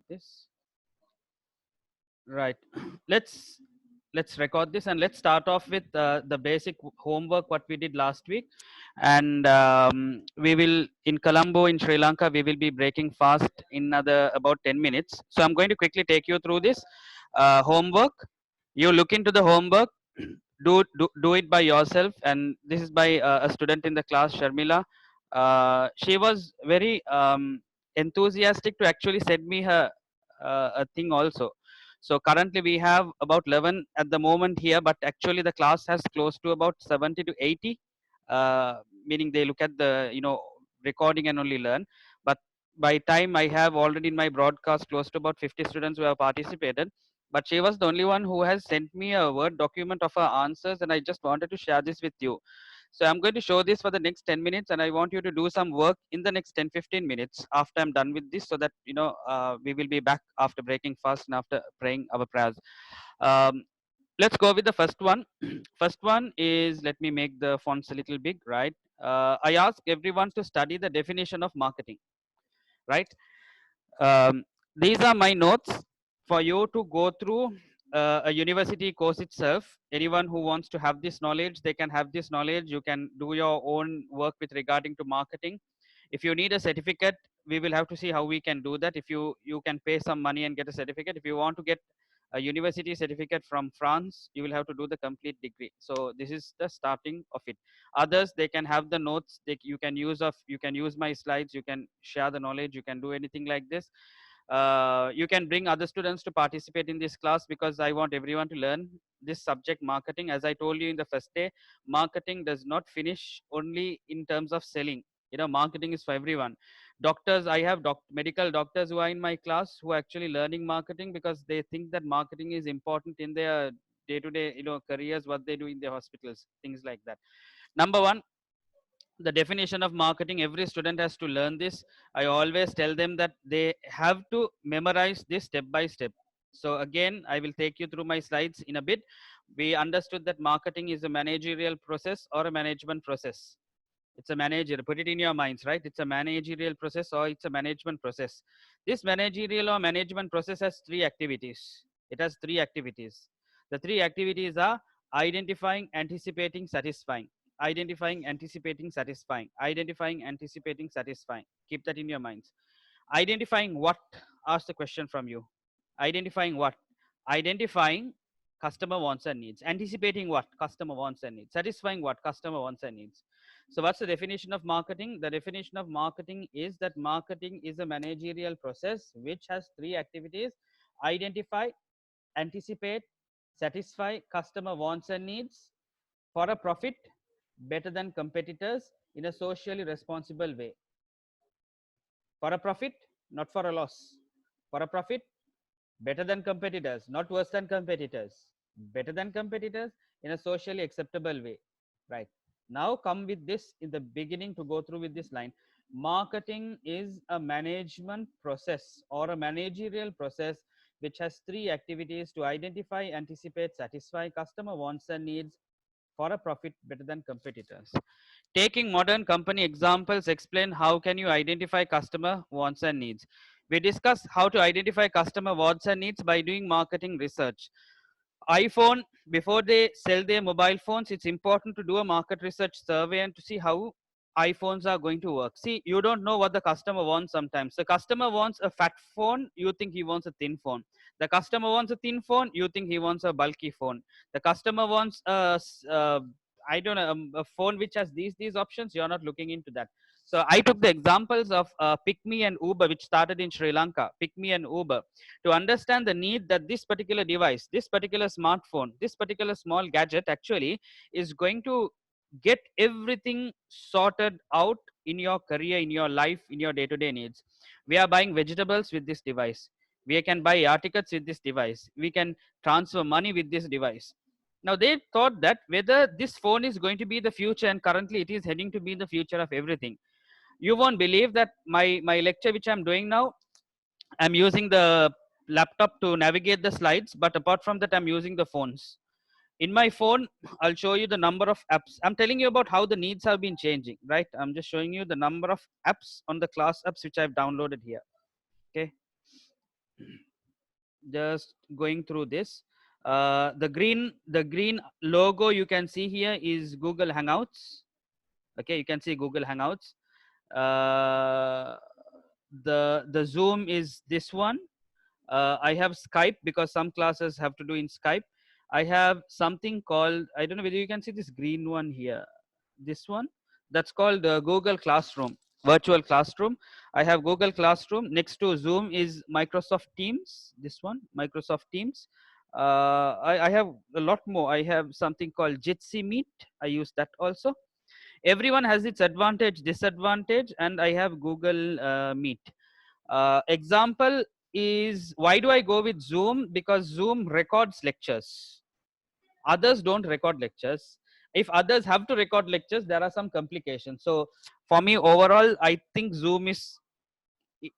this. Right. Let's record this and let's start off with the basic homework what we did last week. And we will in Colombo in Sri Lanka we will be breaking fast in another about 10 minutes. So I'm going to quickly take you through this homework. You look into the homework, do it by yourself, and this is by a student in the class, Sharmila. She was very enthusiastic to actually send me her a thing also. So currently we have about 11 at the moment here, but actually the class has close to about 70 to 80, meaning they look at the recording and only learn. But by time I have already in my broadcast close to about 50 students who have participated. But she was the only one who has sent me a Word document of her answers, and I just wanted to share this with you. So I'm going to show this for the next 10 minutes, and I want you to do some work in the next 10-15 minutes after I'm done with this, so that we will be back after breaking fast and after praying our prayers. Um, let's go with the first one. First one is, let me make the fonts a little big, right? I ask everyone to study the definition of marketing, right? um, these are my notes for you to go through a university course itself. Anyone who wants to have this knowledge, they can have this knowledge. You can do your own work with regarding to marketing. If you need a certificate, we will have to see how we can do that. If you can pay some money and get a certificate. If you want to get a university certificate from France, you will have to do the complete degree. So this is the starting of it. Others, they can have the notes. You can use my slides. You can share the knowledge. You can do anything like this. You can bring other students to participate in this class, because I want everyone to learn this subject, marketing. As I told you in the first day, marketing does not finish only in terms of selling. Marketing is for everyone. Doctors, I have medical doctors who are in my class who are actually learning marketing, because they think that marketing is important in their day to day careers, what they do in their hospitals, things like that. Number one, the definition of marketing. Every student has to learn this. I always tell them that they have to memorize this step by step. So again, I will take you through my slides in a bit. We understood that marketing is a managerial process or a management process. It's a manager, put it in your minds, right? It's a managerial process or it's a management process. This managerial or management process has three activities. It has three activities. The three activities are identifying, anticipating, satisfying. Identifying, anticipating, satisfying. Identifying, anticipating, satisfying. Keep that in your minds. Identifying what? Ask the question from you. Identifying what? Identifying customer wants and needs. Anticipating what? Customer wants and needs. Satisfying what? Customer wants and needs. So what's the definition of marketing? The definition of marketing is that marketing is a managerial process which has three activities: identify, anticipate, satisfy customer wants and needs for a profit better than competitors in a socially responsible way. For a profit, not for a loss. For a profit, better than competitors, not worse than competitors. Better than competitors in a socially acceptable way. Right. Now come with this in the beginning to go through with this line. Marketing is a management process or a managerial process which has three activities: to identify, anticipate, satisfy customer wants and needs for a profit better than competitors. Taking modern company examples, explain how can you identify customer wants and needs. We discuss how to identify customer wants and needs by doing marketing research. iPhone, before they sell their mobile phones, it's important to do a market research survey and to see how iPhones are going to work. See, you don't know what the customer wants sometimes. The customer wants a fat phone, you think he wants a thin phone. The customer wants a thin phone, you think he wants a bulky phone. The customer wants I don't know, a phone which has these options. You're not looking into that. So I took the examples of PickMe and Uber, which started in Sri Lanka. PickMe and Uber, to understand the need that this particular device, this particular smartphone, this particular small gadget actually is going to get everything sorted out in your career, in your life, in your day-to-day needs. We are buying vegetables with this device. We can buy articles with this device. We can transfer money with this device. Now they thought that whether this phone is going to be the future, and currently it is heading to be the future of everything. You won't believe that my lecture which I'm doing now, I'm using the laptop to navigate the slides, but apart from that, I'm using the phones. In my phone, I'll show you the number of apps. I'm telling you about how the needs have been changing, right? I'm just showing you the number of apps on the class apps which I've downloaded here. Okay. just going through this. The green logo you can see here is Google Hangouts. Okay, you can see Google Hangouts. The Zoom is this one. I have Skype because some classes have to do in Skype. I have something called, I don't know whether you can see this green one here. This one, that's called Google Classroom, virtual classroom. I have Google Classroom. Next to Zoom is Microsoft Teams. This one, Microsoft Teams. I have a lot more. I have something called Jitsi Meet. I use that also. Everyone has its advantage, disadvantage, and I have Google Meet. Example is, why do I go with Zoom? Because Zoom records lectures. Others don't record lectures. If others have to record lectures, there are some complications. So for me, overall, I think Zoom is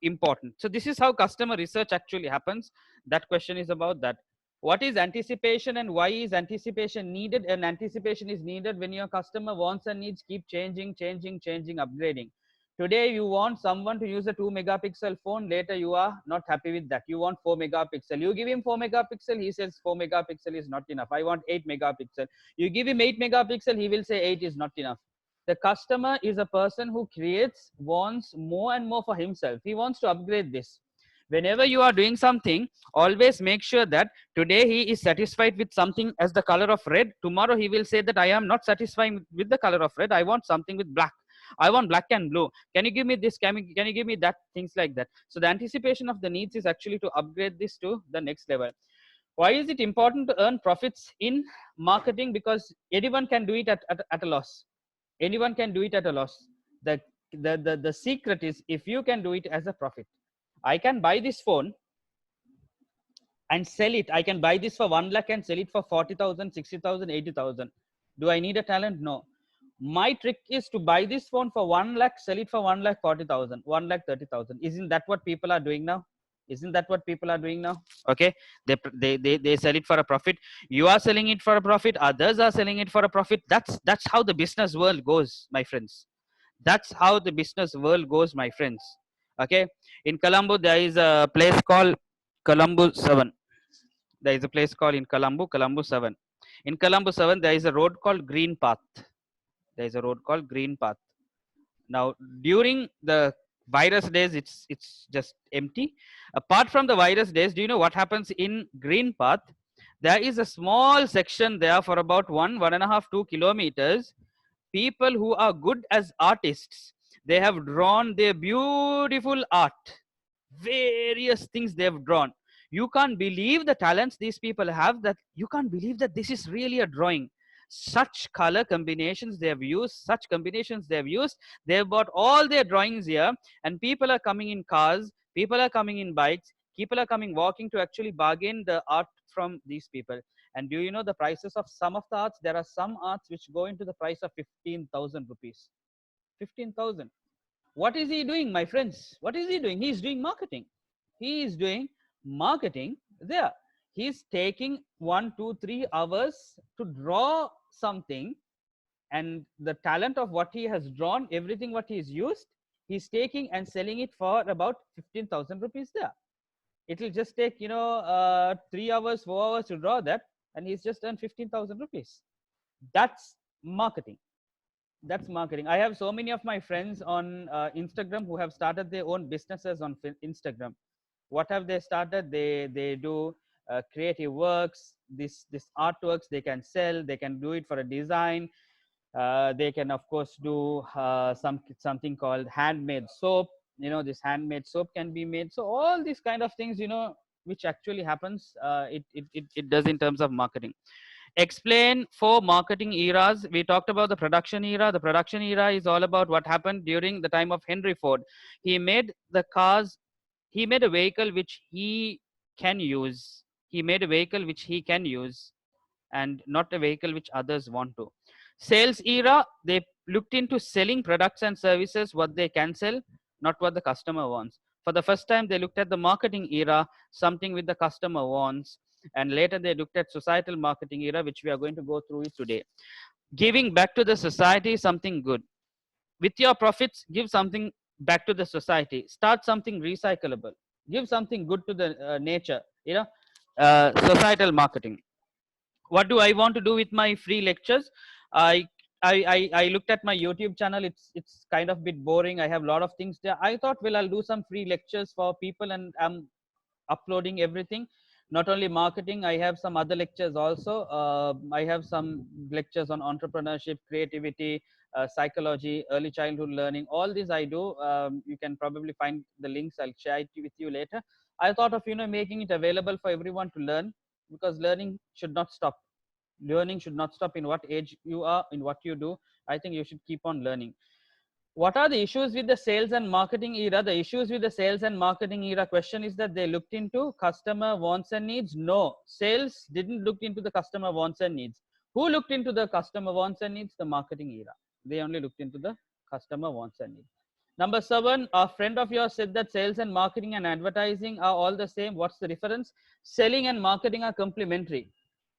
important. So this is how customer research actually happens. That question is about that. What is anticipation and why is anticipation needed? And anticipation is needed when your customer wants and needs keep changing, upgrading. Today you want someone to use a 2 megapixel phone. Later you are not happy with that. You want 4 megapixel. You give him 4 megapixel. He says 4 megapixel is not enough. I want 8 megapixel. You give him 8 megapixel. He will say 8 is not enough. The customer is a person who creates, wants more and more for himself. He wants to upgrade this. Whenever you are doing something, always make sure that today he is satisfied with something as the color of red. Tomorrow he will say that I am not satisfied with the color of red. I want something with black. I want black and blue. Can you give me this? Can you give me that? Things like that. So the anticipation of the needs is actually to upgrade this to the next level. Why is it important to earn profits in marketing? Because anyone can do it at a loss. Anyone can do it at a loss. The secret is if you can do it as a profit. I can buy this phone and sell it. I can buy this for 1 lakh and sell it for 40,000, 60,000, 80,000. Do I need a talent? No. My trick is to buy this phone for 1 lakh, sell it for 1 lakh 40,000, 1 lakh 30,000. Isn't that what people are doing now? Isn't that what people are doing now? Okay, they sell it for a profit. You are selling it for a profit. Others are selling it for a profit. That's how the business world goes, my friends. That's how the business world goes, my friends. Okay, in Colombo there is a place called Colombo 7. There is a place called in Colombo 7. In Colombo 7 there is a road called Green Path. There is a road called Green Path. Now during the virus days it's just empty. Apart from the virus days, do you know what happens in Green Path? There is a small section there for about 1.5 2 kilometers. People who are good as artists, they have drawn their beautiful art, various things they have drawn. You can't believe the talents these people have, that you can't believe that this is really a drawing. Such color combinations they have used, such combinations they have used. They have bought all their drawings here, and people are coming in cars, people are coming in bikes, people are coming walking to actually bargain the art from these people. And do you know the prices of some of the arts? There are some arts which go into the price of 15,000 rupees. 15,000. What is he doing, my friends? What is he doing? He is doing marketing. He is doing marketing there. He's taking 1 2 3 hours to draw something, and the talent of what he has drawn, everything what he's used, he's taking and selling it for about 15,000 rupees there. It will just take 3 hours, 4 hours to draw that, and he's just earned 15,000 rupees. That's marketing. That's marketing. I have so many of my friends on Instagram who have started their own businesses on Instagram. What have they started? They do creative works, this artworks they can sell. They can do it for a design. They can of course do something called handmade soap. This handmade soap can be made. So all these kind of things, which actually happens, it does in terms of marketing. Explain 4 marketing eras. We talked about the production era. The production era is all about what happened during the time of Henry Ford. He made the cars. He made a vehicle which he can use. He made a vehicle which he can use, and not a vehicle which others want to. Sales era, they looked into selling products and services what they can sell, not what the customer wants. For the first time, they looked at the marketing era, something with the customer wants, and later they looked at societal marketing era, which we are going to go through it today. Giving back to the society something good. With your profits, give something back to the society. Start something recyclable. Give something good to the nature. societal marketing. What do I want to do with my free lectures? I I looked at my YouTube channel. It's kind of bit boring. I have a lot of things there. I thought, well, I'll do some free lectures for people, and I'm uploading everything. Not only marketing, I have some other lectures also. I have some lectures on entrepreneurship, creativity, psychology, early childhood learning. All these I do. You can probably find the links. I'll share it with you later. I thought of making it available for everyone to learn, because learning should not stop. Learning should not stop in what age you are, in what you do. I think you should keep on learning. What are the issues with the sales and marketing era? The issues with the sales and marketing era question is that they looked into customer wants and needs. No, sales didn't look into the customer wants and needs. Who looked into the customer wants and needs? The marketing era. They only looked into the customer wants and needs. Number 7, a friend of yours said that sales and marketing and advertising are all the same. What's the difference? Selling and marketing are complementary.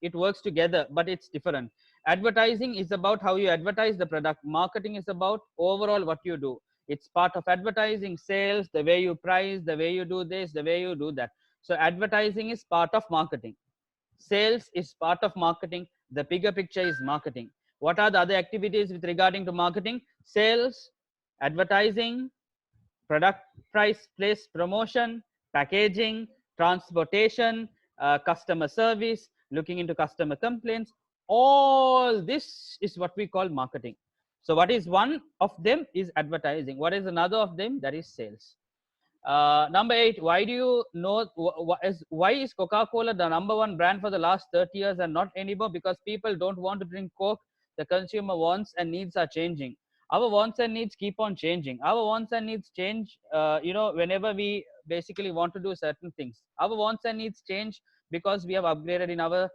It works together, but it's different. Advertising is about how you advertise the product. Marketing is about overall what you do. It's part of advertising, sales, the way you price, the way you do this, the way you do that. So advertising is part of marketing. Sales is part of marketing. The bigger picture is marketing. What are the other activities with regarding to marketing? Sales, advertising, product price, place, promotion, packaging, transportation, customer service, looking into customer complaints. All this is what we call marketing. So what is one of them is advertising. What is another of them? That is sales. Number 8, why do you know why is Coca-Cola the number one brand for the last 30 years and not anymore? Because people don't want to drink Coke. The consumer wants and needs are changing. Our wants and needs keep on changing. Our wants and needs change, whenever we basically want to do certain things. Our wants and needs change because we have upgraded in our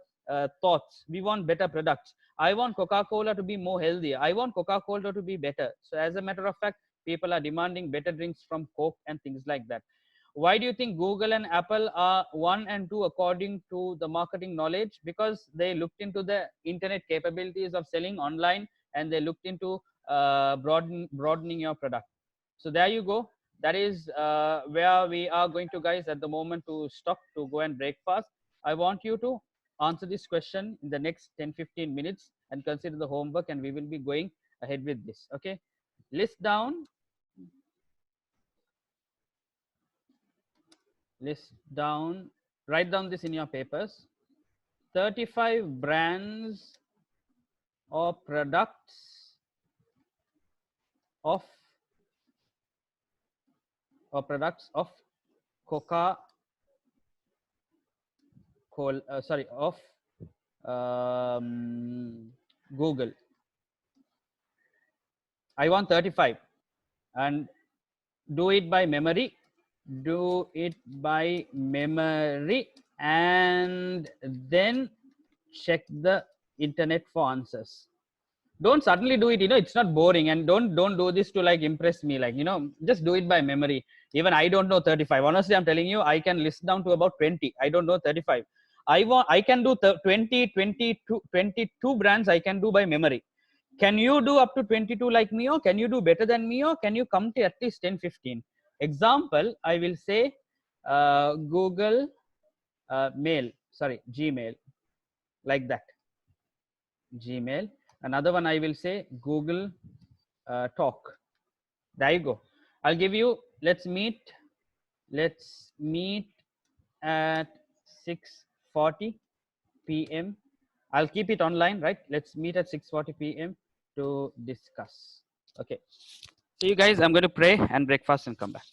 thoughts. We want better products. I want Coca-Cola to be more healthier. I want Coca-Cola to be better. So as a matter of fact, people are demanding better drinks from Coke and things like that. Why do you think Google and Apple are 1 and 2 according to the marketing knowledge? Because they looked into the internet capabilities of selling online, and they looked into broadening your product. So there you go. That is where we are going to, guys, at the moment, to stop to go and break fast. I want you to answer this question in the next 10-15 minutes and consider the homework, and we will be going ahead with this. Okay, list down list down write down this in your papers. 35 brands or products of Coca Cola, sorry, of Google. I want 35, and do it by memory. Do it by memory, and then check the internet for answers. Don't suddenly do it. It's not boring, and don't do this to like impress me. Like, just do it by memory. Even I don't know 35. Honestly, I'm telling you, I can list down to about 20. I don't know 35. I can do 20, 22, 22 brands I can do by memory. Can you do up to 22 like me, or can you do better than me, or can you come to at least 10, 15? Example, I will say Google Mail, sorry, Gmail, like that. Gmail. Another one I will say Google Talk. There you go. I'll give you. Let's meet at 6:40 p.m. I'll keep it online, right? Let's meet at 6:40 p.m. to discuss. Okay. See you guys. I'm going to pray and breakfast and come back.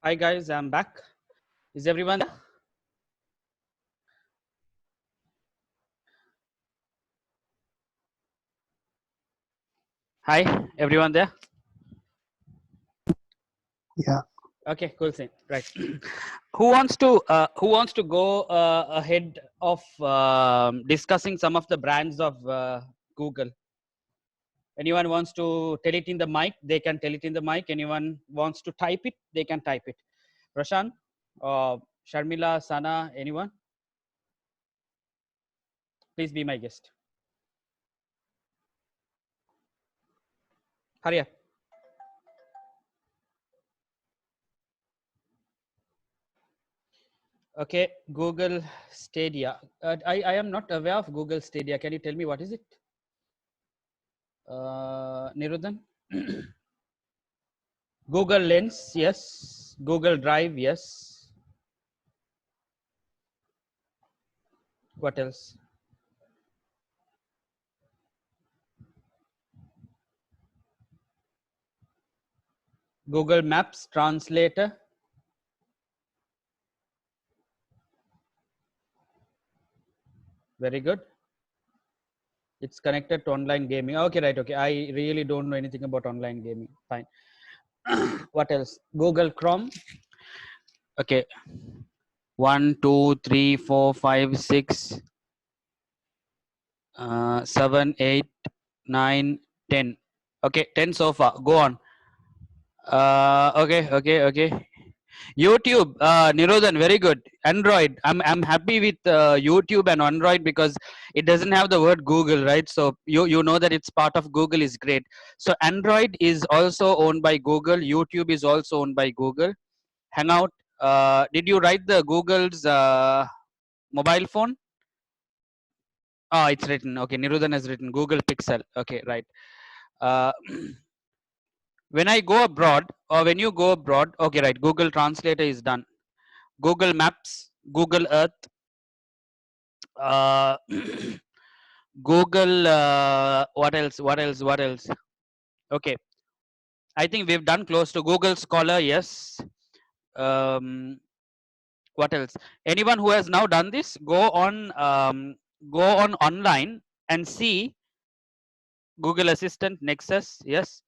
Hi guys, I'm back. Is everyone there? Hi, everyone there? Yeah. Okay, cool thing. Right. Who wants to go ahead of discussing some of the brands of Google? Anyone wants to tell it in the mic? They can tell it in the mic. Anyone wants to type it? They can type it. Prashant, Sharmila, Sana, anyone? Please be my guest. Hurry up. Okay, Google Stadia. I am not aware of Google Stadia. Can you tell me what is it? Nirudan? Google Lens, yes. Google Drive, yes. What else? Google Maps Translator. Very good. It's connected to online gaming. Okay, right. Okay. I really don't know anything about online gaming. Fine. What else? Google Chrome. Okay. 1, 2, 3, 4, 5, 6, 7, 8, 9, 10. Okay, 10 so far. Go on. Okay. YouTube, Nirodhan, very good. Android, I'm happy with YouTube and Android because it doesn't have the word Google, right? So you know that it's part of Google is great. So Android is also owned by Google. YouTube is also owned by Google. Hangout, did you write the Google's mobile phone? Oh, it's written. Okay, Nirodhan has written Google Pixel. Okay, right. Uh, when I go abroad or when you go abroad, okay, right. Google Translator is done. Google Maps, Google Earth, uh, Google, what else? What else? What else? Okay, I think we've done close to Google Scholar. Yes. What else? Anyone who has now done this, go on online and see Google Assistant, Nexus. Yes.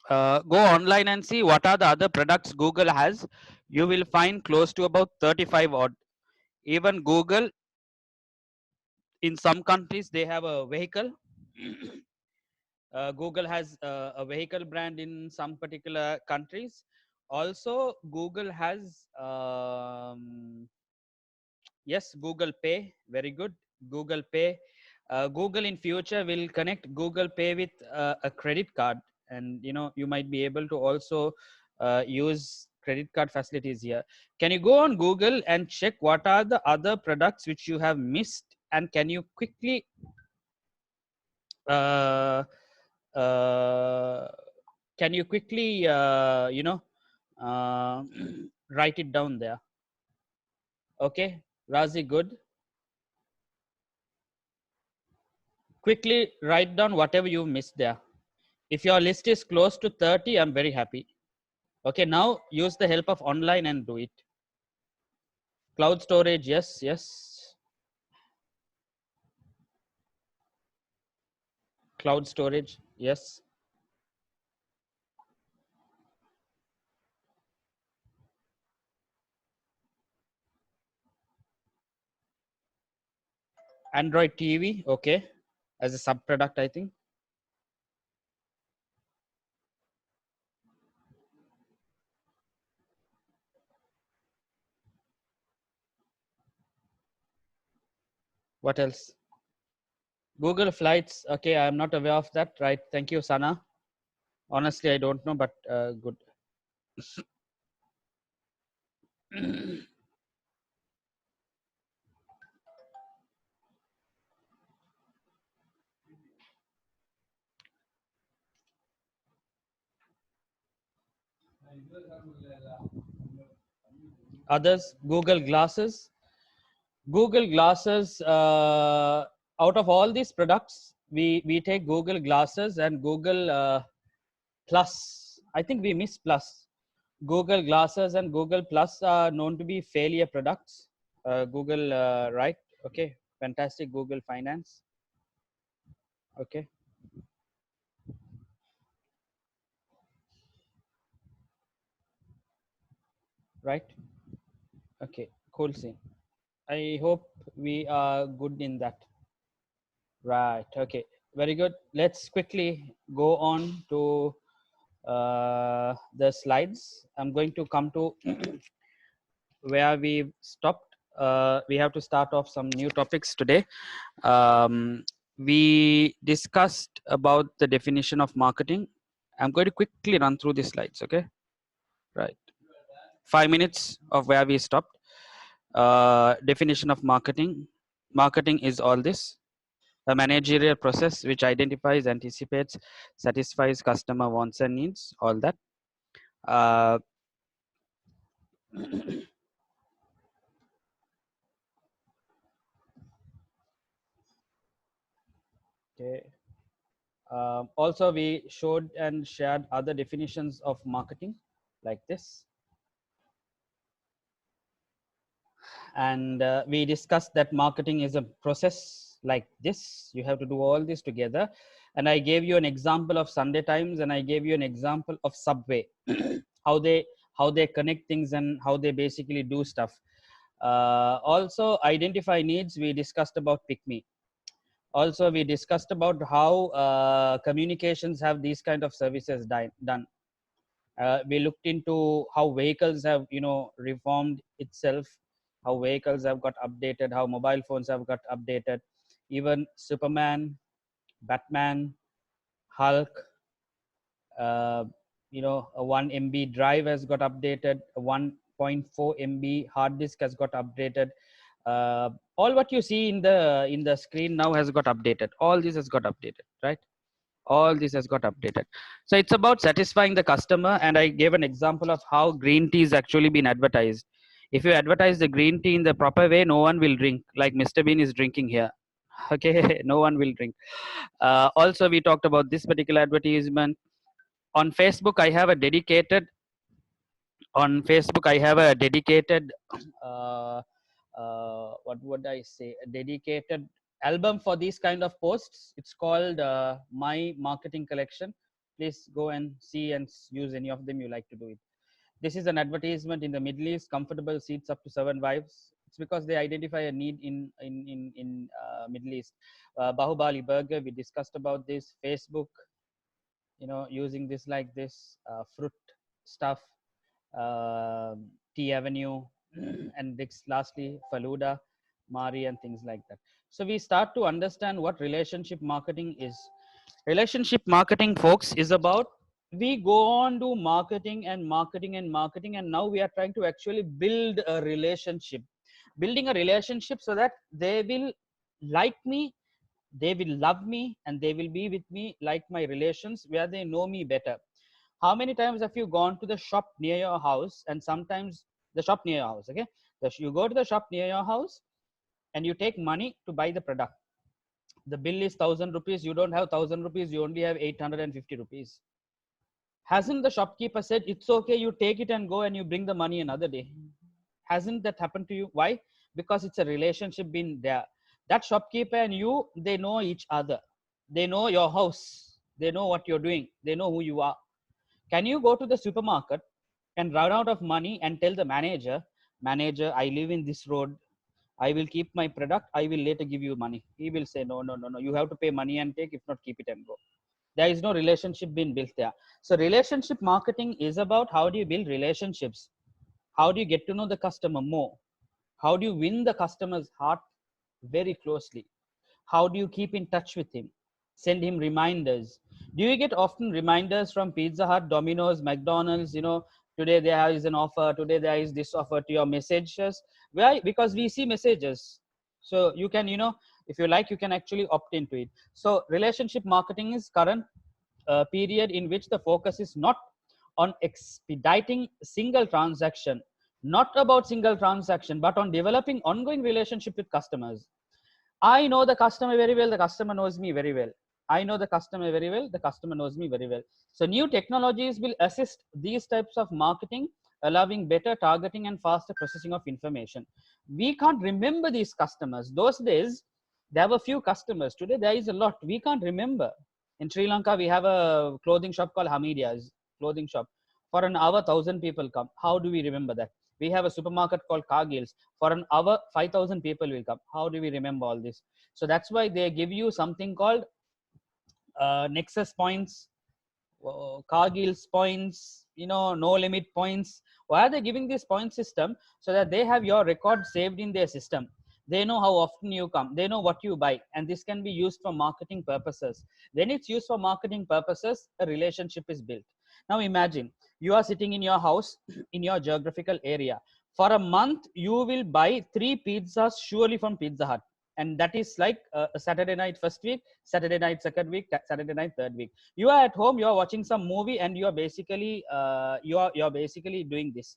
Go online and see what are the other products Google has. You will find close to about 35 odd. Even Google, in some countries, they have a vehicle. Google has a vehicle brand in some particular countries. Also, Google has yes, Google Pay. Very good. Google Pay. Google in future will connect Google Pay with a credit card, and you might be able to also use credit card facilities here. Can you go on Google and check what are the other products which you have missed, and can you quickly uh, uh, can you quickly uh, write it down there? Okay, Razi, good. Quickly write down whatever you missed there. If your list is close to 30, I'm very happy. Okay, now use the help of online and do it. Cloud storage, yes. Cloud storage, yes. Android TV, okay, as a sub product, I think. What else? Google Flights, okay, I'm not aware of that, right? Thank you, Sana. Honestly, I don't know, but good. Others, Google Glasses. Google Glasses, out of all these products, we take Google Glasses and Google Plus. I think we miss Plus. Google Glasses and Google Plus are known to be failure products. Google, right? Okay, fantastic. Google Finance. Okay, right? Okay, cool scene. I hope we are good in that. Right. Okay. Very good. Let's quickly go on to the slides. I'm going to come to where we stopped. We have to start off some new topics today. We discussed about the definition of marketing. I'm going to quickly run through the slides. Okay. Right. 5 minutes of where we stopped. Definition of marketing. Marketing is all this: a managerial process which identifies, anticipates, satisfies customer wants and needs, all that. Uh, okay. Also, we showed and shared other definitions of marketing like this. And we discussed that marketing is a process like this. You have to do all this together. And I gave you an example of Sunday Times, and I gave you an example of Subway, how they connect things and how they basically do stuff. Also, identify needs. We discussed about Pick Me. Also, we discussed about how communications have these kind of services done. We looked into how vehicles have reformed itself, how vehicles have got updated, how mobile phones have got updated. Even Superman, Batman, Hulk, uh, a 1 MB drive has got updated, a 1.4 MB hard disk has got updated. All what you see in the screen now has got updated. All this has got updated, right? All this has got updated. So it's about satisfying the customer. And I gave an example of how green tea is actually been advertised. If you advertise the green tea in the proper way, no one will drink, like Mr. Bean is drinking here. Okay, no one will drink. Also, we talked about this particular advertisement. On Facebook, I have a dedicated uh, what would I say, a dedicated album for these kind of posts. It's called My Marketing Collection. Please go and see and use any of them you like to do it. This is an advertisement in the Middle East: comfortable seats up to 7 wives. It's because they identify a need in Middle East. Bahubali Burger, we discussed about this. Facebook, using this like this, fruit stuff, Tea Avenue, and next, lastly, Faluda, Mari, and things like that. So we start to understand what relationship marketing is. Relationship marketing, folks, is about, we go on to marketing and marketing and marketing, and now we are trying to actually build a relationship, building a relationship so that they will like me, they will love me, and they will be with me like my relations, where they know me better. How many times have you gone to the shop near your house, and sometimes the shop near your house, okay, you go to the shop near your house and you take money to buy the product. The bill is 1,000 rupees. You don't have 1,000 rupees. You only have 850 rupees. Hasn't the shopkeeper said, it's okay, you take it and go and you bring the money another day? Hasn't that happened to you? Why? Because it's a relationship been there. That shopkeeper and you, they know each other. They know your house. They know what you're doing. They know who you are. Can you go to the supermarket and run out of money and tell the manager, manager, I live in this road, I will keep my product, I will later give you money? He will say, no, no, no, no, you have to pay money and take, if not, keep it and go. There is no relationship being built there. So relationship marketing is about, how do you build relationships? How do you get to know the customer more? How do you win the customer's heart very closely? How do you keep in touch with him? Send him reminders. Do you get often reminders from Pizza Hut, Domino's, McDonald's? Today there is an offer, today there is this offer, to your messages? Why? Because we see messages. So you can, if you like, you can actually opt into it. So relationship marketing is current period in which the focus is not on expediting single transaction, not about single transaction, but on developing ongoing relationship with customers. I know the customer very well, the customer knows me very well. I know the customer very well, the customer knows me very well. So new technologies will assist these types of marketing, allowing better targeting and faster processing of information. We can't remember these customers. Those days, there were few customers. Today, there is a lot. We can't remember. In Sri Lanka, we have a clothing shop called Hamidia's clothing shop. For an hour, 1,000 people come. How do we remember that? We have a supermarket called Cargill's. For an hour, 5,000 people will come. How do we remember all this? So that's why they give you something called Nexus points, Cargill's points, no limit points. Why are they giving this point system? So that they have your record saved in their system. They know how often you come. They know what you buy. And this can be used for marketing purposes. When it's used for marketing purposes, a relationship is built. Now imagine you are sitting in your house in your geographical area. For a month, you will buy 3 pizzas surely from Pizza Hut. And that is like a Saturday night first week, Saturday night second week, Saturday night third week. You are at home, you are watching some movie, and you are basically you're basically doing this.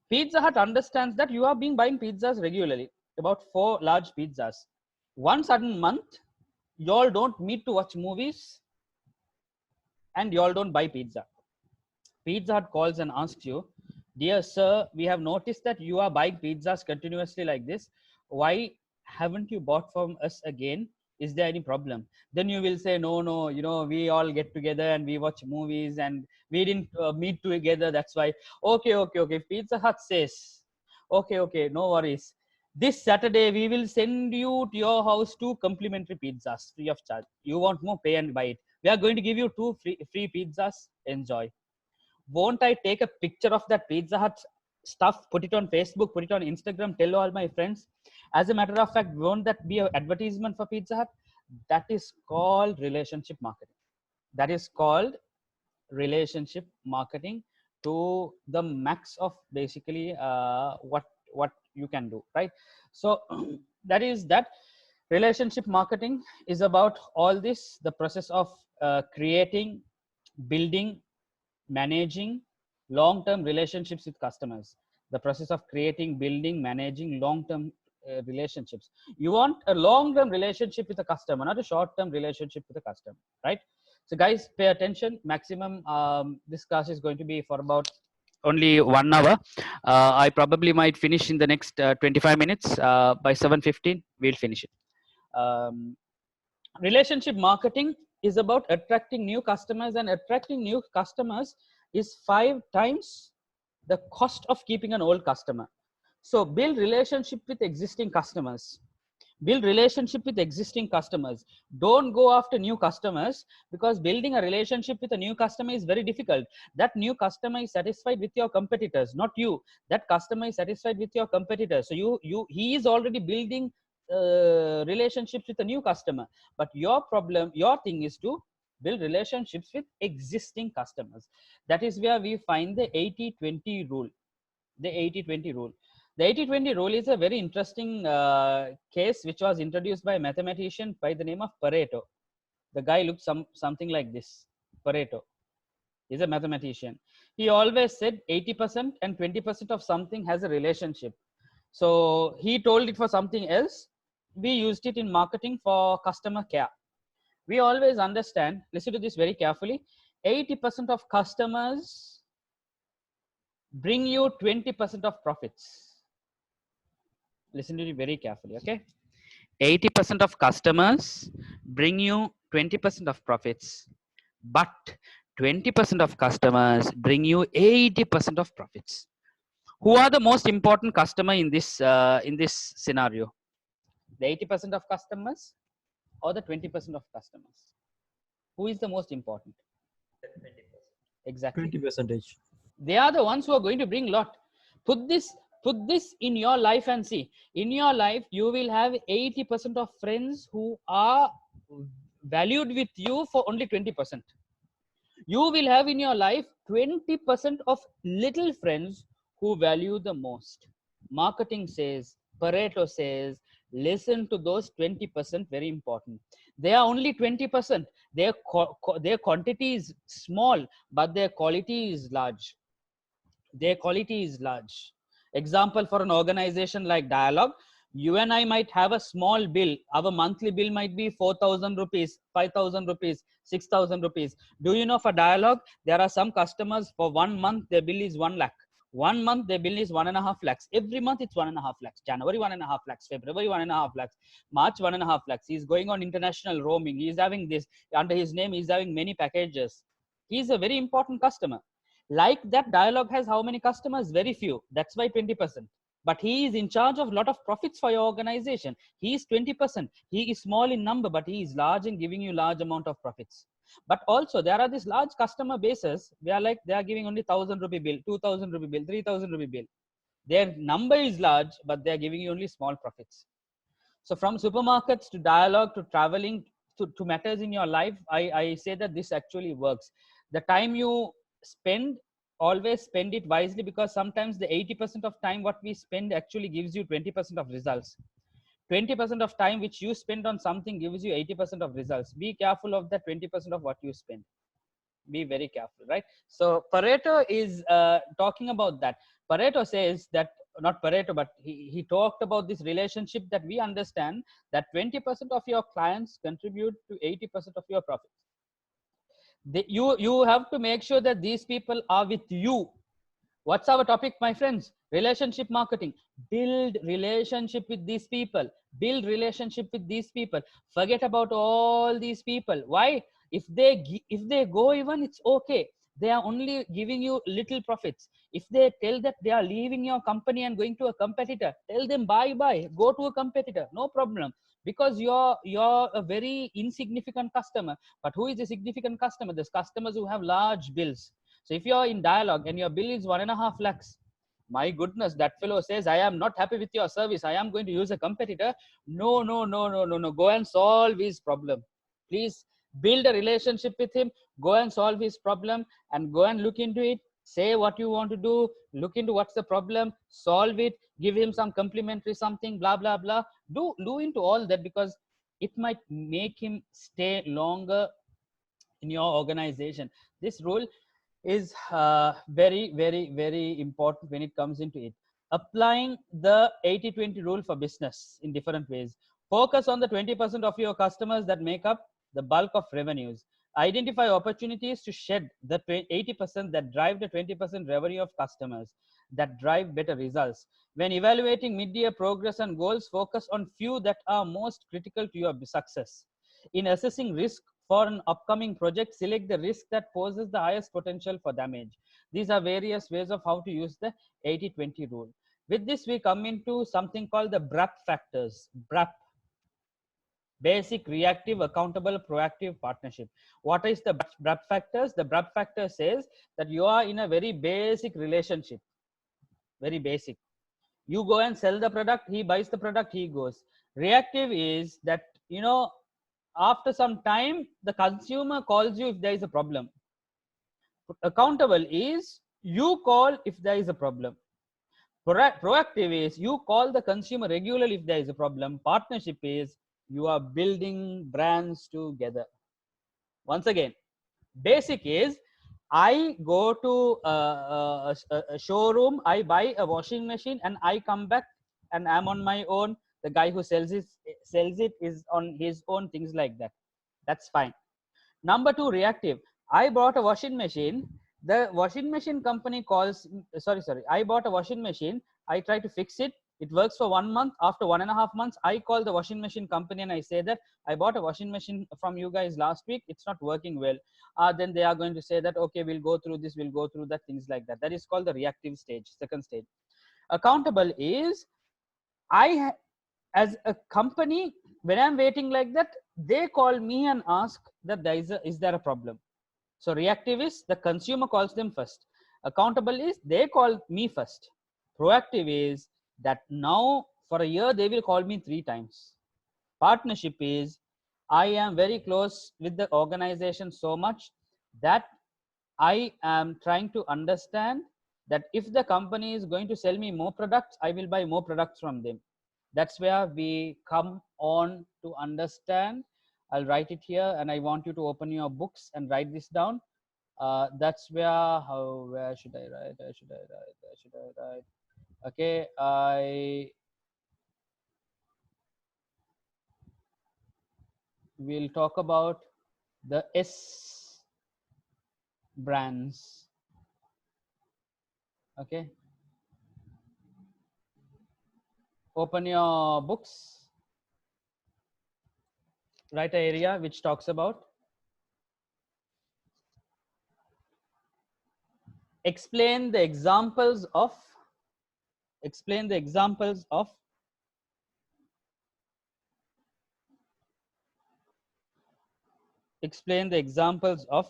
Pizza Hut understands that you are being buying pizzas regularly, about 4 large pizzas. One sudden month, you all don't meet to watch movies, and you all don't buy pizza. Pizza Hut calls and asks you, "Dear sir, we have noticed that you are buying pizzas continuously like this. Why haven't you bought from us again? Is there any problem?" Then you will say, no, we all get together and we watch movies and we didn't meet together. That's why. Okay. Pizza Hut says, okay, no worries. This Saturday, we will send you to your house 2 complimentary pizzas free of charge. You want more, pay and buy it. We are going to give you 2 free pizzas. Enjoy. Won't I take a picture of that Pizza Hut stuff, put it on Facebook, put it on Instagram, tell all my friends? As a matter of fact, won't that be an advertisement for Pizza Hut? That is called relationship marketing. That is called relationship marketing to the max of basically what you can do, right? So that is that. Relationship marketing is about all this, the process of creating, building, managing long-term relationships with customers. The process of creating, building, managing long-term relationships. You want a long-term relationship with a customer, not a short-term relationship with a customer, right? So guys, pay attention. Maximum this class is going to be for about only 1 hour. I probably might finish in the next 25 minutes. By 7:15 we'll finish it. Relationship marketing is about attracting new customers, and attracting new customers is 5 times the cost of keeping an old customer. So build relationship with existing customers. Build relationship with existing customers. Don't go after new customers, because building a relationship with a new customer is very difficult. That new customer is satisfied with your competitors, not you. That customer is satisfied with your competitors. So he is already building relationships with a new customer. But your thing is to build relationships with existing customers. That is where we find the 80-20 rule. The 80-20 rule. The 80-20 rule is a very interesting case which was introduced by a mathematician by the name of Pareto. The guy looks something like this. Pareto is a mathematician. He always said 80% and 20% of something has a relationship. So he told it for something else. We used it in marketing for customer care. We always understand, listen to this very carefully, 80% of customers bring you 20% of profits. Listen to it very carefully, okay? 80% of customers bring you 20% of profits, but 20% of customers bring you 80% of profits. Who are the most important customer in this scenario? The 80% of customers or the 20% of customers? Who is the most important? Exactly. 20%. They are the ones who are going to bring lot. Put this in your life and see. In your life, you will have 80% of friends who are valued with you for only 20%. You will have in your life 20% of little friends who value the most. Marketing says, Pareto says, listen to those 20%, very important. They are only 20%. Their quantity is small, but their quality is large. Their quality is large. Example for an organization like Dialogue, You and I might have a small bill. Our monthly bill might be 4,000 rupees, 5,000 rupees, 6,000 rupees. Do you know, for Dialog, there are some customers for 1 month, their bill is 1 lakh. 1 month, their bill is 1.5 lakhs. Every month, it's 1.5 lakhs. January, 1.5 lakhs. February, 1.5 lakhs. March, 1.5 lakhs. He's going on international roaming. He's having this under his name. He's having many packages. He's a very important customer. Like that, Dialog has how many customers? Very few. That's why 20%. But he is in charge of a lot of profits for your organization. He is 20%. He is small in number, but he is large in giving you large amount of profits. But also there are these large customer bases. They are like, they are giving only 1,000 rupee bill, 2,000 rupee bill, 3,000 rupee bill. Their number is large, but they are giving you only small profits. So from supermarkets to Dialog to traveling to matters in your life, I say that this actually works. The time you spend, always spend it wisely, because sometimes the 80% of time what we spend actually gives you 20% of results. 20% of time which you spend on something gives you 80% of results. Be careful of that 20% of what you spend. Be very careful, right? So Pareto is talking about that. Pareto says that, not Pareto, but he talked about this relationship, that we understand that 20% of your clients contribute to 80% of your profits. You have to make sure that these people are with you. What's our topic, my friends? Relationship marketing. Build relationship with these people. Build relationship with these people. Forget about all these people. Why? If they go even, it's okay. They are only giving you little profits. If they tell that they are leaving your company and going to a competitor, tell them bye bye. Go to a competitor. No problem. Because you're a very insignificant customer. But who is a significant customer? There's customers who have large bills. So if you're in Dialog and your bill is 1.5 lakhs, my goodness, that fellow says, I am not happy with your service. I am going to use a competitor. No, no, no, no, no, no. Go and solve his problem. Please build a relationship with him. Go and solve his problem and go and look into it. Say what you want to do. Look into what's the problem. Solve it. Give him some complimentary something, blah, blah, blah. Do into all that, because it might make him stay longer in your organization. This rule is very, very, very important when it comes into it. Applying the 80-20 rule for business in different ways. Focus on the 20% of your customers that make up the bulk of revenues. Identify opportunities to shed the 80% that drive the 20% revenue of customers that drive better results. When evaluating mid-year progress and goals, focus on few that are most critical to your success. In assessing risk for an upcoming project, select the risk that poses the highest potential for damage. These are various ways of how to use the 80-20 rule. With this, we come into something called the BRAP factors. BRAP: basic, reactive, accountable, proactive, partnership. What is the BRAP factors? The BRAP factor says that you are in a very basic relationship. Very basic. You go and sell the product, he buys the product, he goes. Reactive is that, after some time, the consumer calls you if there is a problem. Accountable is you call if there is a problem. Proactive is you call the consumer regularly if there is a problem. Partnership is you are building brands together. Once again, basic is I go to a showroom, I buy a washing machine, and I come back and I'm on my own. The guy who sells it is on his own, things like that. That's fine. Number two, reactive. I bought a washing machine. The washing machine company calls, sorry. I bought a washing machine. I try to fix it. It works for 1 month. After 1.5 months, I call the washing machine company and I say that I bought a washing machine from you guys last week. It's not working well. Then they are going to say that, okay, we'll go through this, we'll go through that, things like that. That is called the reactive stage, second stage. Accountable is as a company, when I'm waiting like that, they call me and ask that is there a problem. So reactive is the consumer calls them first. Accountable is they call me first. Proactive is that now for a year they will call me 3 times. Partnership is I am very close with the organization so much that I am trying to understand that if the company is going to sell me more products, I will buy more products from them. That's where we come on to understand. I'll write it here, and I want you to open your books and write this down. That's where should I write? Where should I write? Okay, we'll talk about the S brands. Okay, open your books, write an area which talks about explain the examples of explain the examples of explain the examples of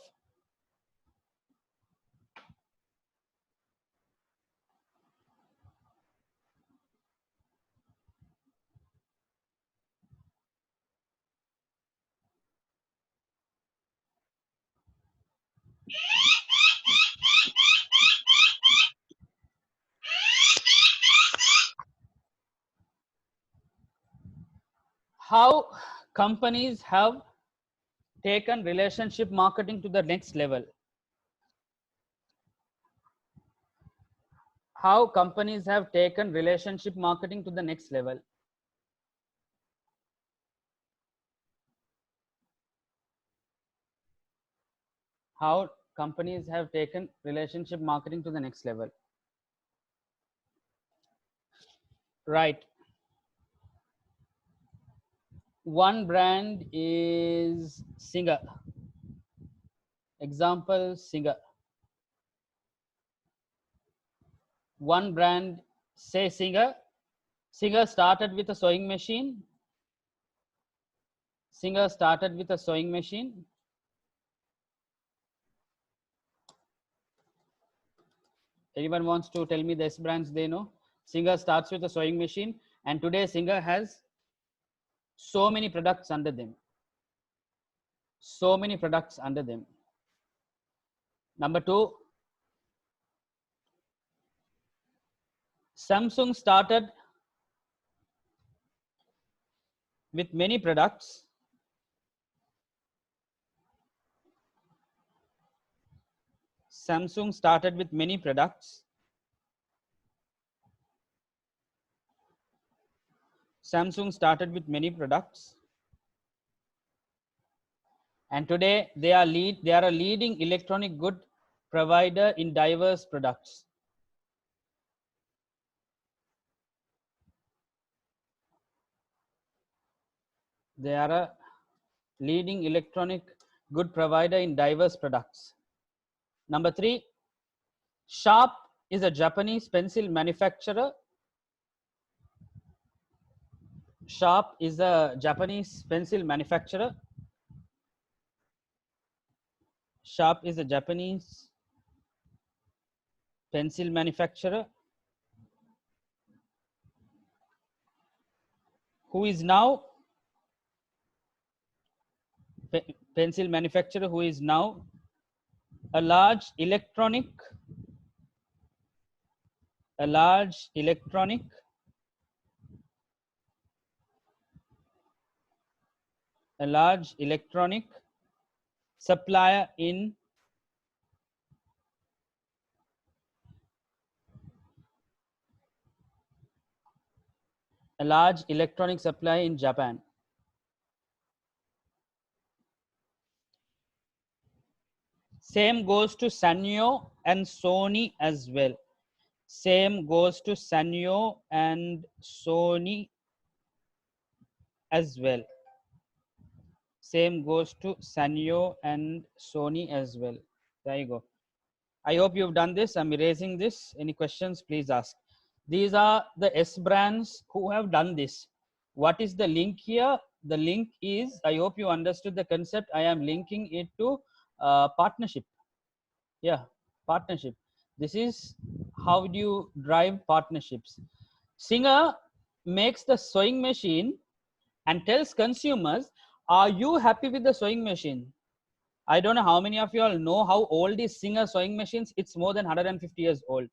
how companies have taken relationship marketing to the next level. How companies have taken relationship marketing to the next level. How companies have taken relationship marketing to the next level. Right. One brand is Singer. Example, Singer. One brand, say Singer. Singer started with a sewing machine. Singer started with a sewing machine. Anyone wants to tell me the S brands they know? Singer starts with a sewing machine, and today Singer has so many products under them. So many products under them. Number two, Samsung started with many products. Samsung started with many products. Samsung started with many products. And today they are a leading electronic good provider in diverse products. They are a leading electronic good provider in diverse products. Number three, Sharp is a Japanese pencil manufacturer. Sharp is a Japanese pencil manufacturer. Sharp is a Japanese pencil manufacturer who is now pencil manufacturer who is now a large electronic supplier in Japan. Same goes to Sanyo and Sony as well. Same goes to Sanyo and Sony as well. Same goes to Sanyo and Sony as well. There you go. I hope you've done this. I'm erasing this. Any questions, please ask. These are the S brands who have done this. What is the link here? The link is, I hope you understood the concept. I am linking it to partnership. Yeah, partnership. This is how do you drive partnerships. Singer makes the sewing machine and tells consumers, are you happy with the sewing machine? I don't know how many of you all know how old is Singer sewing machines. It's more than 150 years old.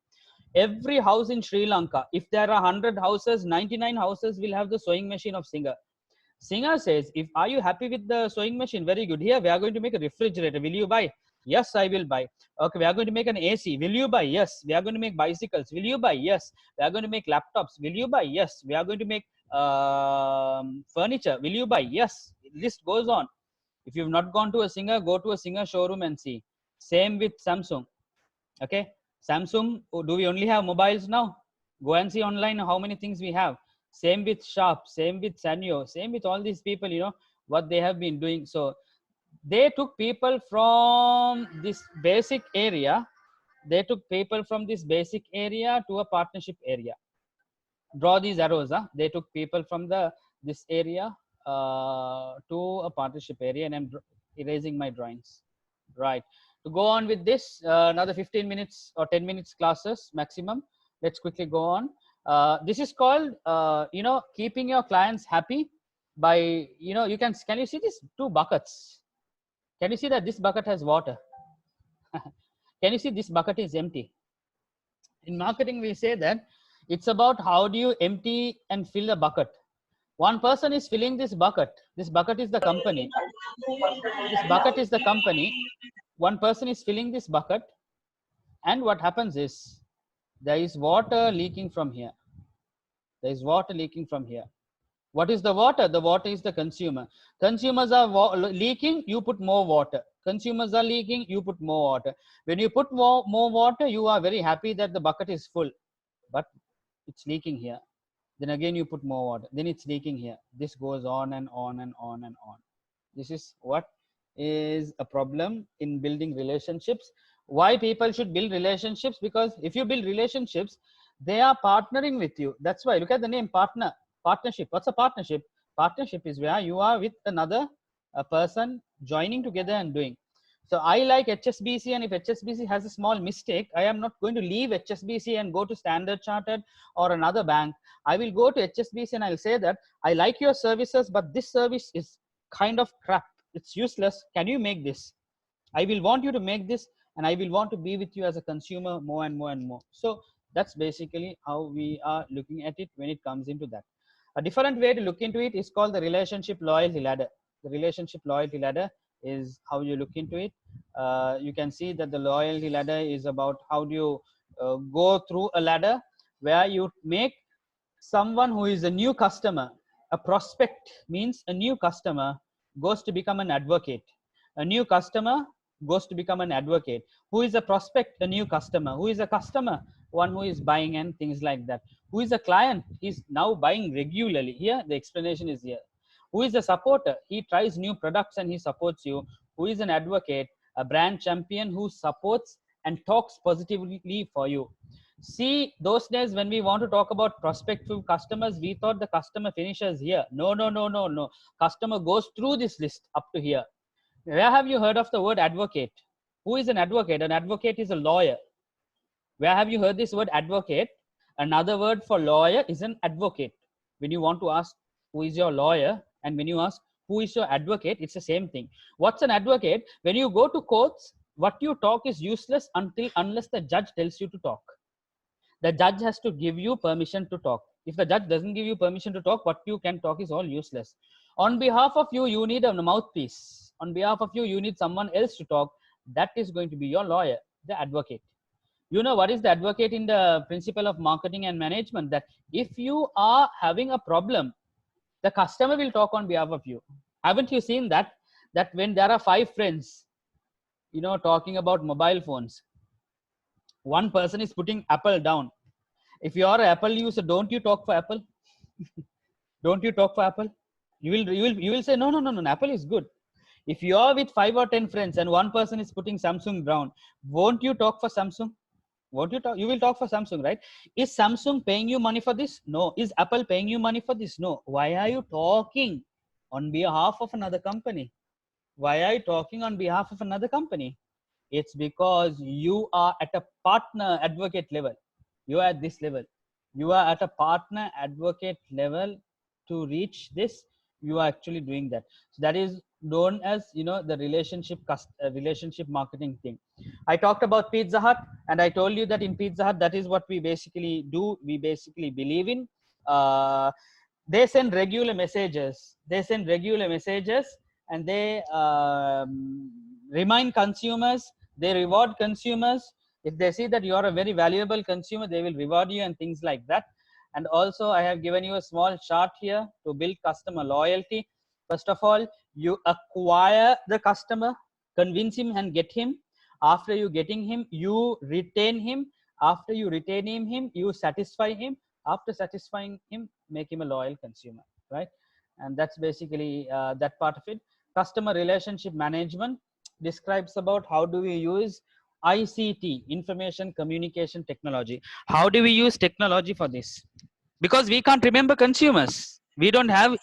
Every house in Sri Lanka, if there are 100 houses, 99 houses will have the sewing machine of Singer. Singer says, if are you happy with the sewing machine? Very good. Here we are going to make a refrigerator. Will you buy? Yes, I will buy. Okay, we are going to make an AC. Will you buy? Yes. We are going to make bicycles. Will you buy? Yes. We are going to make laptops. Will you buy? Yes. We are going to make furniture, will you buy? Yes. List goes on. If you've not gone to a Singer, go to a Singer showroom and see. Same with Samsung. Okay, Samsung, do we only have mobiles now? Go and see online how many things we have. Same with Sharp, same with Sanyo, same with all these people, you know, what they have been doing. So they took people from this basic area. They took people from this basic area to a partnership area. Draw these arrows. Huh? They took people from this area to a partnership area, and I'm erasing my drawings. Right. To go on with this, another 15 minutes or 10 minutes classes maximum. Let's quickly go on. This is called, you know, keeping your clients happy by, you know, can you see these two buckets? Can you see that this bucket has water? Can you see this bucket is empty? In marketing, we say that it's about how do you empty and fill a bucket. One person is filling this bucket. This bucket is the company. This bucket is the company. One person is filling this bucket, and what happens is there is water leaking from here. There is water leaking from here. What is the water? The water is the consumer. Consumers are leaking, you put more water. Consumers are leaking, you put more water. When you put more water, you are very happy that the bucket is full, but it's leaking here. Then again you put more water, then it's leaking here. This goes on and on and on and on. This is what is a problem in building relationships. Why people should build relationships? Because if you build relationships, they are partnering with you. That's why, look at the name, partnership. What's a partnership? Partnership is where you are with another person joining together and doing. So I like HSBC, and if HSBC has a small mistake, I am not going to leave HSBC and go to Standard Chartered or another bank. I will go to HSBC and I'll say that I like your services, but this service is kind of crap. It's useless. Can you make this? I will want you to make this, and I will want to be with you as a consumer more and more and more. So that's basically how we are looking at it when it comes into that. A different way to look into it is called the relationship loyalty ladder. The relationship loyalty ladder is how you look into it. You can see that the loyalty ladder is about how do you go through a ladder where you make someone who is a new customer. A prospect means a new customer goes to become an advocate. A new customer goes to become an advocate. Who is a prospect? A new customer. Who is a customer? One who is buying and things like that. Who is a client? He's now buying regularly. Here the explanation is here. Who is a supporter? He tries new products and he supports you. Who is an advocate? A brand champion who supports and talks positively for you. See, those days when we want to talk about prospective customers, we thought the customer finishes here. No. Customer goes through this list up to here. Where have you heard of the word advocate? Who is an advocate? An advocate is a lawyer. Where have you heard this word advocate? Another word for lawyer is an advocate. When you want to ask who is your lawyer, and when you ask who is your advocate, it's the same thing. What's an advocate? When you go to courts, what you talk is useless unless the judge tells you to talk. The judge has to give you permission to talk. If the judge doesn't give you permission to talk, what you can talk is all useless. On behalf of you, you need a mouthpiece. On behalf of you, you need someone else to talk. That is going to be your lawyer, the advocate. You know what is the advocate in the principle of marketing and management? That if you are having a problem, the customer will talk on behalf of you. Haven't you seen that? That when there are 5 friends, you know, talking about mobile phones, one person is putting Apple down. If you are an Apple user, don't you talk for Apple? Don't you talk for Apple? You will say no. Apple is good. If you are with 5 or 10 friends and one person is putting Samsung down, won't you talk for Samsung? Won't you talk? You will talk for Samsung, right? Is Samsung paying you money for this? No. Is Apple paying you money for this? No. Why are you talking on behalf of another company? Why are you talking on behalf of another company? It's because you are at a partner advocate level. You are at this level. You are at a partner advocate level. To reach this, you are actually doing that. So that is known as, you know, the relationship marketing thing. I talked about Pizza Hut, and I told you that in Pizza Hut, that is what we basically do. We basically believe in. They send regular messages. And they remind consumers. They reward consumers. If they see that you are a very valuable consumer, they will reward you and things like that. And also I have given you a small chart here to build customer loyalty. First of all, you acquire the customer, convince him and get him. After you getting him, you retain him. After you retaining him, you satisfy him. After satisfying him, make him a loyal consumer, right? And that's basically that part of it. Customer relationship management describes about how do we use ICT, information communication technology. How do we use technology for this? Because we can't remember consumers. We don't have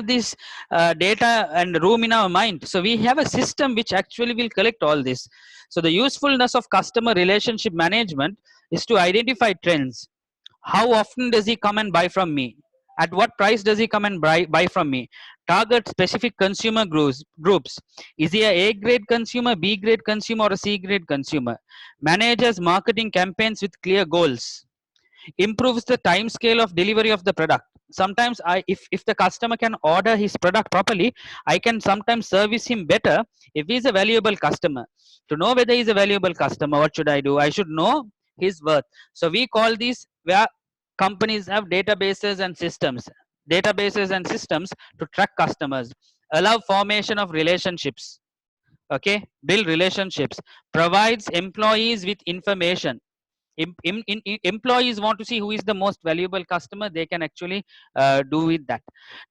this data and room in our mind. So we have a system which actually will collect all this. So the usefulness of customer relationship management is to identify trends. How often does he come and buy from me? At what price does he come and buy from me? Target specific consumer groups. Is he a grade consumer, B grade consumer, or a C grade consumer? Manages marketing campaigns with clear goals. Improves the time scale of delivery of the product. Sometimes if the customer can order his product properly, I can sometimes service him better if he's a valuable customer. To know whether he's a valuable customer, what should I do? I should know his worth. So we call these where companies have databases and systems to track customers. Allow formation of relationships. Okay, build relationships. Provides employees with information. Employees want to see who is the most valuable customer. They can actually do with that.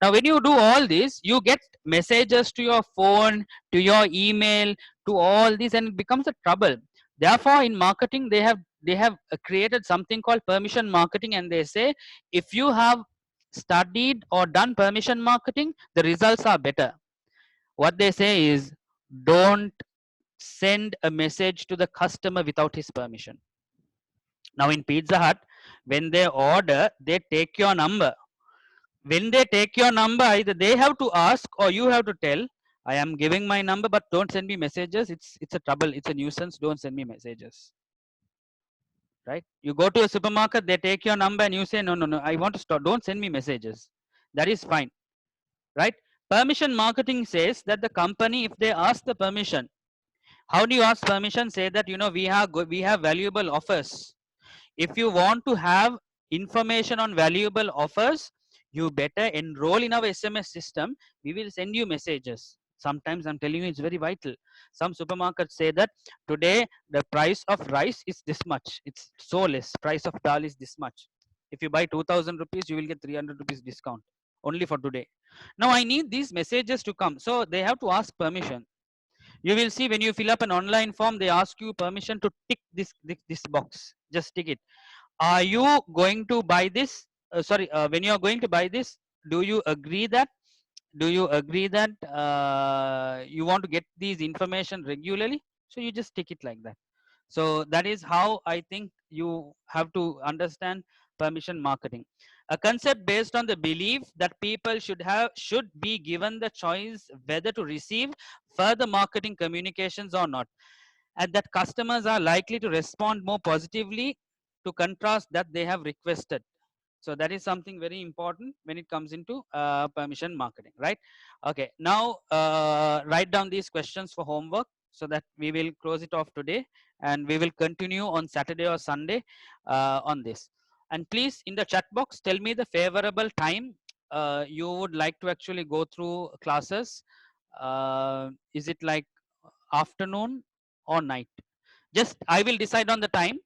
Now when you do all this, you get messages to your phone, to your email, to all this, and it becomes a trouble. Therefore in marketing they have created something called permission marketing, and they say if you have studied or done permission marketing, the results are better. What they say is, don't send a message to the customer without his permission. Now in Pizza Hut, when they order, they take your number. When they take your number, either they have to ask or you have to tell, I am giving my number, but don't send me messages. It's a trouble. It's a nuisance. Don't send me messages. Right? You go to a supermarket, they take your number and you say, no, no, no, I want to stop. Don't send me messages. That is fine. Right? Permission marketing says that the company, if they ask the permission, how do you ask permission? Say that, we have valuable offers. If you want to have information on valuable offers, you better enroll in our SMS system. We will send you messages. Sometimes I'm telling you, it's very vital. Some supermarkets say that today the price of rice is this much. It's so less. Price of dal is this much. If you buy 2000 rupees, you will get 300 rupees discount only for today. Now I need these messages to come. So they have to ask permission. You will see when you fill up an online form, they ask you permission to tick this box. Just tick it. Are you going to buy this? When you are going to buy this, do you agree that you want to get these information regularly? So you just tick it like that. So that is how I think you have to understand permission marketing. A concept based on the belief that people should be given the choice whether to receive further marketing communications or not, and that customers are likely to respond more positively to contrast that they have requested. So that is something very important when it comes into permission marketing, right? Okay, now write down these questions for homework so that we will close it off today, and we will continue on Saturday or Sunday on this. And please, in the chat box, tell me the favorable time you would like to actually go through classes. Is it like afternoon or night? Just I will decide on the time.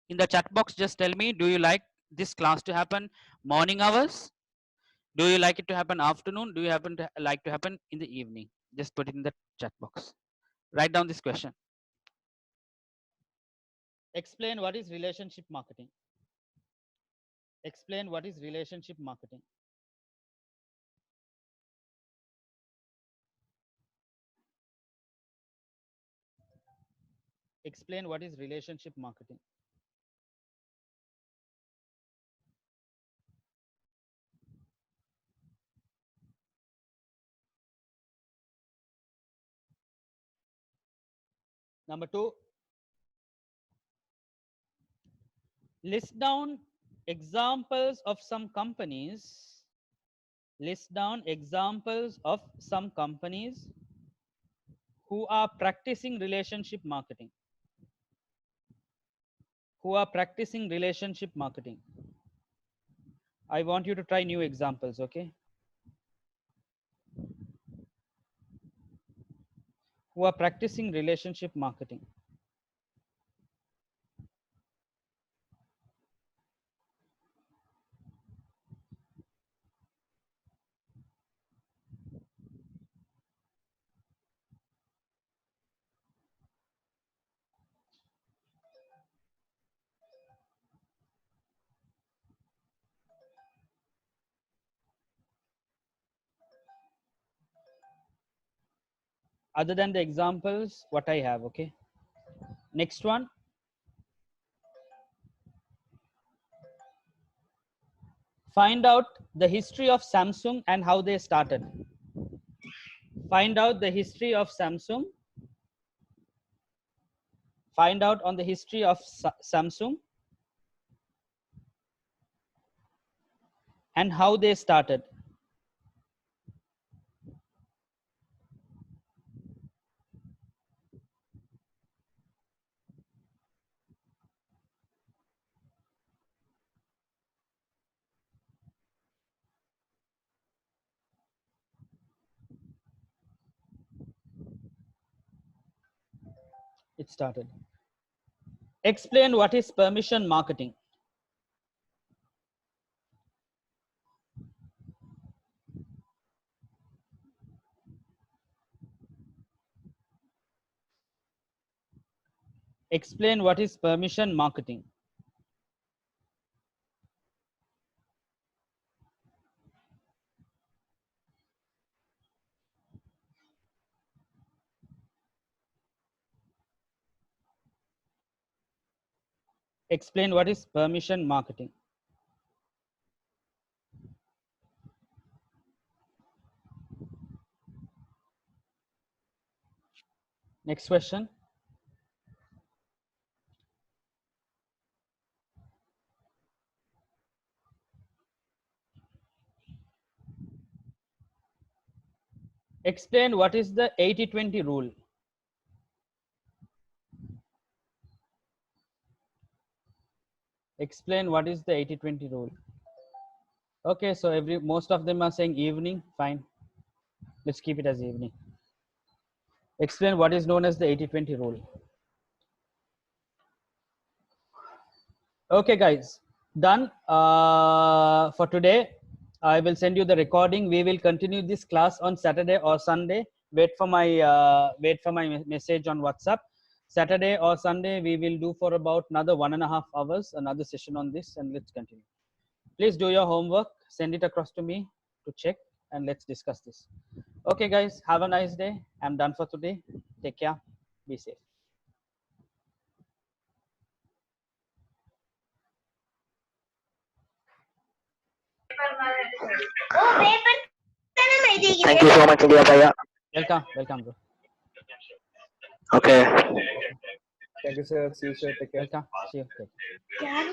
In the chat box, just tell me, do you like this class to happen morning hours? Do you like it to happen afternoon? Do you happen to like to happen in the evening? Just put it in the chat box. Write down this question. Explain what is relationship marketing. Explain what is relationship marketing. Explain what is relationship marketing. Number 2, list down examples of some companies. List down examples of some companies who are practicing relationship marketing. Who are practicing relationship marketing. I want you to try new examples, okay? Who are practicing relationship marketing. Other than the examples, what I have, okay? Next one. Find out the history of Samsung and how they started. Find out the history of Samsung. Find out on the history of Samsung and how they started. It started. Explain what is permission marketing. Explain what is permission marketing. Explain what is permission marketing. Next question. Explain what is the 80-20 rule. Explain what is the 80-20 rule. Okay, so most of them are saying evening. Fine. Let's keep it as evening. Explain what is known as the 80-20 rule. Okay, guys, done for today. I will send you the recording. We will continue this class on Saturday or Sunday. Wait for my message on WhatsApp. Saturday or Sunday, we will do for about another 1.5 hours, another session on this, and let's continue. Please do your homework. Send it across to me to check, and let's discuss this. Okay, guys, have a nice day. I'm done for today. Take care. Be safe. Thank you so much, India Bhaiya. Welcome, bro. Okay. Thank you, sir. See you, sir. Take care. Welcome. See you. Take care.